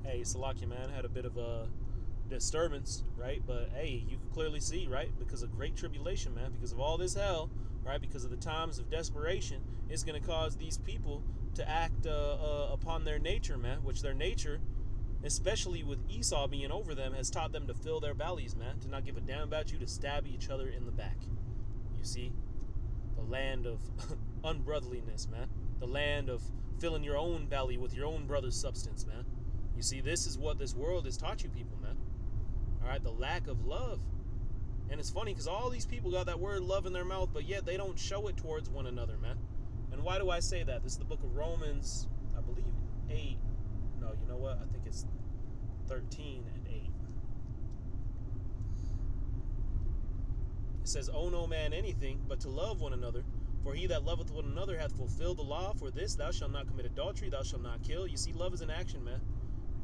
Hey, Salakia, man, had a bit of a disturbance, right? But hey, you can clearly see, right? Because of great tribulation, man, because of all this hell, right? Because of the times of desperation, it's going to cause these people to act upon their nature, man, which their nature, especially with Esau being over them, has taught them to fill their bellies, man, to not give a damn about you, to stab each other in the back. You see? The land of unbrotherliness, man. The land of filling your own belly with your own brother's substance, man. You see, this is what this world has taught you people, man. All right, the lack of love. And it's funny because all these people got that word love in their mouth, but yet they don't show it towards one another, man. And why do I say that? This is the book of Romans, I believe, 8. No, you know what? I think it's 13 and 8. It says, "Owe no man anything but to love one another. For he that loveth one another hath fulfilled the law. For this, thou shalt not commit adultery, thou shalt not kill." You see, love is an action, man.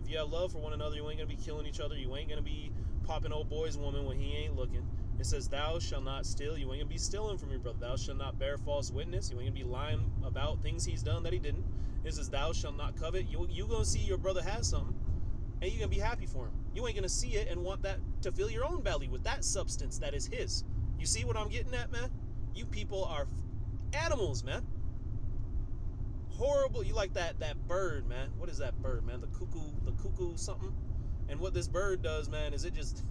If you have love for one another, you ain't going to be killing each other. You ain't going to be popping old boy's woman when he ain't looking. It says, "Thou shalt not steal." You ain't going to be stealing from your brother. "Thou shalt not bear false witness." You ain't going to be lying about things he's done that he didn't. It says, "Thou shalt not covet." You going to see your brother has something, and you're going to be happy for him. You ain't going to see it and want that to fill your own belly with that substance that is his. You see what I'm getting at, man? You people are animals, man. Horrible. You like that bird, man. What is that bird, man? The cuckoo something. And what this bird does, man, is it just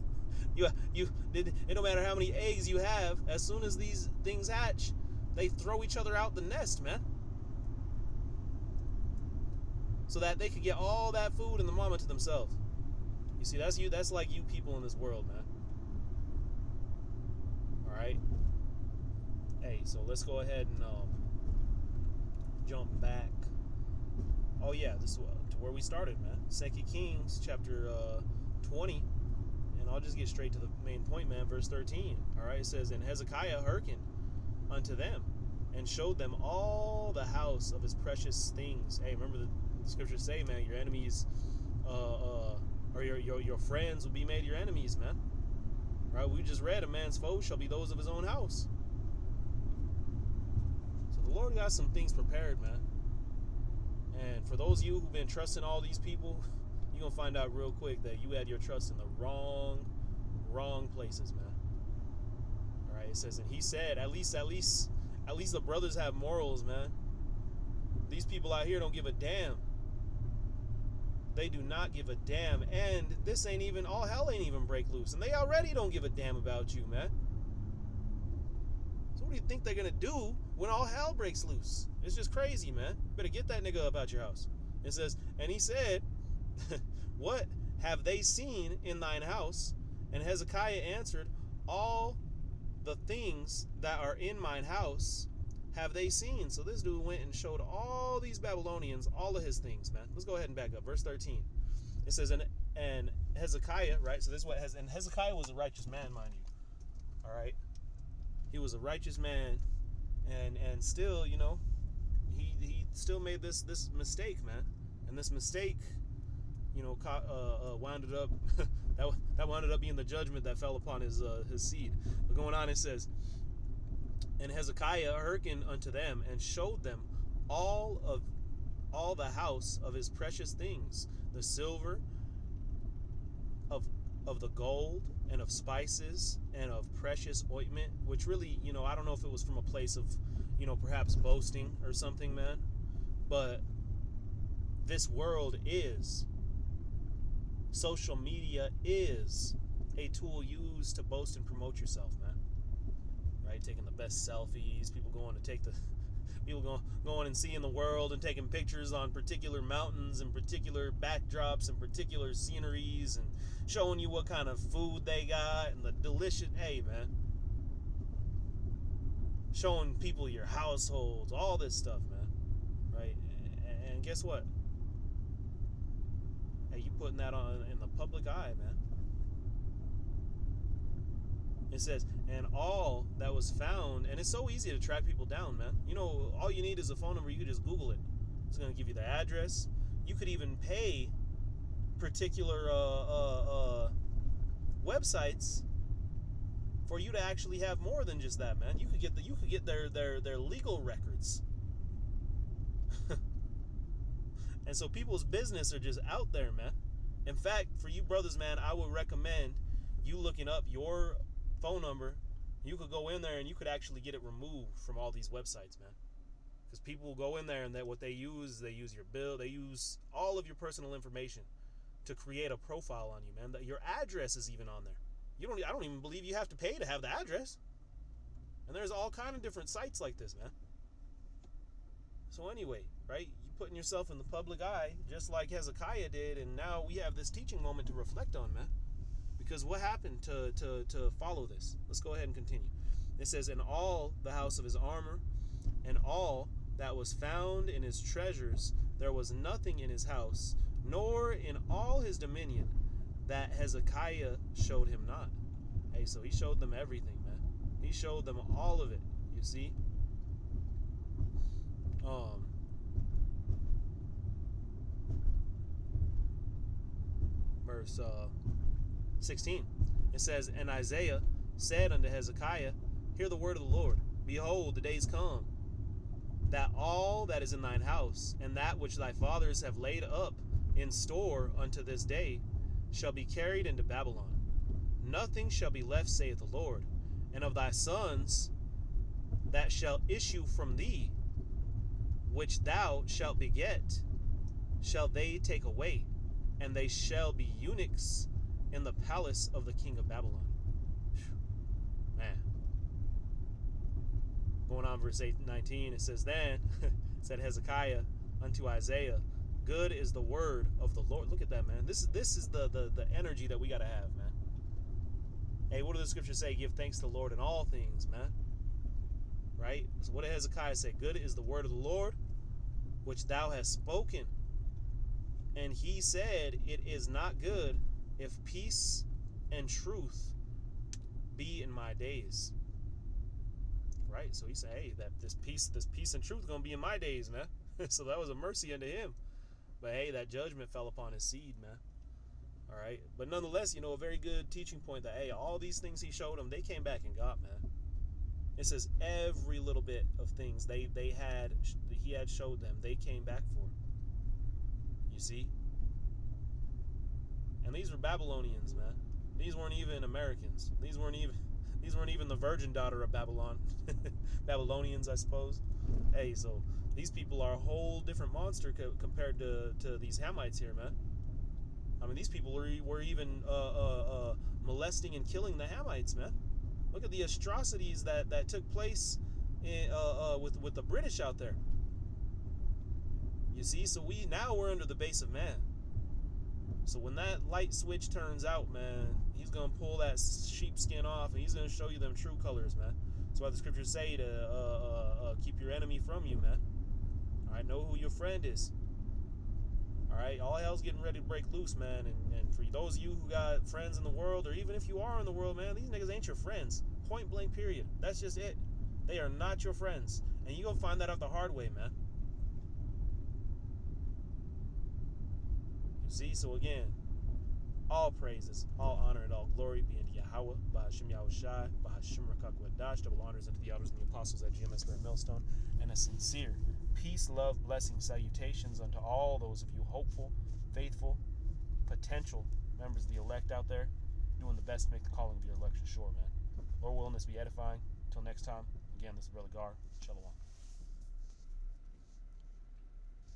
it don't matter how many eggs you have, as soon as these things hatch, they throw each other out the nest, man, so that they could get all that food and the mama to themselves. You see, that's like you people in this world, man. All right. Hey, so let's go ahead and jump back. Oh yeah, this is to where we started, man. 2 Kings chapter 20, and I'll just get straight to the main point, man. Verse 13. All right, it says, "And Hezekiah hearkened unto them, and showed them all the house of his precious things." Hey, remember the scriptures say, man, your enemies, or your friends will be made your enemies, man. Right? We just read, "A man's foes shall be those of his own house." The Lord got some things prepared, man. And for those of you who've been trusting all these people, you're going to find out real quick that you had your trust in the wrong places, man. All right, it says, "And he said," at least the brothers have morals, man. These people out here don't give a damn. They do not give a damn. And this ain't even, all hell ain't even break loose. And they already don't give a damn about you, man. So what do you think they're going to do when all hell breaks loose? It's just crazy, man. Better get that nigga up out your house. It says, "And he said, What have they seen in thine house?" And Hezekiah answered, "All the things that are in mine house have they seen." So this dude went and showed all these Babylonians all of his things, man. Let's go ahead and back up. Verse 13. It says, and Hezekiah, right? So this is what and Hezekiah was a righteous man, mind you. All right. He was a righteous man, and still, you know, he still made this mistake, man. And this mistake, you know, wound up that wound up being the judgment that fell upon his seed. But going on, it says, "And Hezekiah hearkened unto them, and showed them all the house of his precious things, the silver, of the gold, and of spices, and of precious ointment," which really, you know, I don't know if it was from a place of, you know, perhaps boasting or something, man. But this world is, social media is a tool used to boast and promote yourself, man. Right? Taking the best selfies, people going and seeing the world and taking pictures on particular mountains and particular backdrops and particular sceneries and showing you what kind of food they got and the delicious, hey, man. Showing people your households, all this stuff, man. Right? And guess what? Hey, you putting that on in the public eye, man. It says, "And all that was found," and it's so easy to track people down, man. You know, all you need is a phone number. You can just Google it. It's going to give you the address. You could even pay particular websites for you to actually have more than just that, man. You could get their legal records. And so people's business are just out there, man. In fact, for you brothers, man, I would recommend you looking up your phone number. You could go in there and you could actually get it removed from all these websites, man. Because people will go in there and what they use your bill, they use all of your personal information to create a profile on you, man. Your address is even on there. I don't even believe you have to pay to have the address. And there's all kind of different sites like this, man. So anyway, right? You putting yourself in the public eye, just like Hezekiah did, and now we have this teaching moment to reflect on, man. Because what happened to follow this? Let's go ahead and continue. It says, in all the house of his armor, and all that was found in his treasures, there was nothing in his house, nor in all his dominion, that Hezekiah showed him not. Hey, so he showed them everything, man. He showed them all of it, you see? Verse 16, it says, and Isaiah said unto Hezekiah, hear the word of the Lord. Behold, the days come, that all that is in thine house, and that which thy fathers have laid up in store unto this day, shall be carried into Babylon. Nothing shall be left, saith the Lord. And of thy sons that shall issue from thee, which thou shalt beget, shall they take away, and they shall be eunuchs in the palace of the king of Babylon. Man. Going on, verse 19, it says, then said Hezekiah unto Isaiah, good is the word of the Lord. Look at that, man. This is the energy that we got to have, man. Hey, what do the scriptures say? Give thanks to the Lord in all things, man. Right? So what did Hezekiah say? Good is the word of the Lord, which thou hast spoken. And he said, it is not good if peace and truth be in my days. Right? So he said, hey, that this peace and truth gonna be in my days, man. So that was a mercy unto him. But hey, that judgment fell upon his seed, man. All right. But nonetheless, a very good teaching point that, hey, all these things he showed them, they came back and got, man. It says every little bit of things he had showed them, they came back for. You see? And these were Babylonians, man. These weren't even Americans. These weren't even the virgin daughter of Babylon. Babylonians, I suppose. Hey, so these people are a whole different monster compared to these Hamites here, man. I mean, these people were even molesting and killing the Hamites, man. Look at the atrocities that took place with the British out there. You see, so we're under the base of man. So when that light switch turns out, man, he's gonna pull that sheepskin off, and he's gonna show you them true colors, man. That's why the scriptures say to keep your enemy from you, man. All right, know who your friend is. All right, all hell's getting ready to break loose, man. And for those of you who got friends in the world, or even if you are in the world, man, these niggas ain't your friends. Point blank, period. That's just it. They are not your friends, and you gonna find that out the hard way, man. You see, so again, all praises, all honor, and all glory be unto Yahweh, Bahashim Yahushai, Bahashim Rakakwadash, double honors unto the elders and the apostles at GMS Great Millstone, and a sincere peace, love, blessing, salutations unto all those of you hopeful, faithful, potential members of the elect out there, doing the best to make the calling of your election sure, man. Lord willing, this be edifying. Until next time, again, this is Brother Gar. Shalom.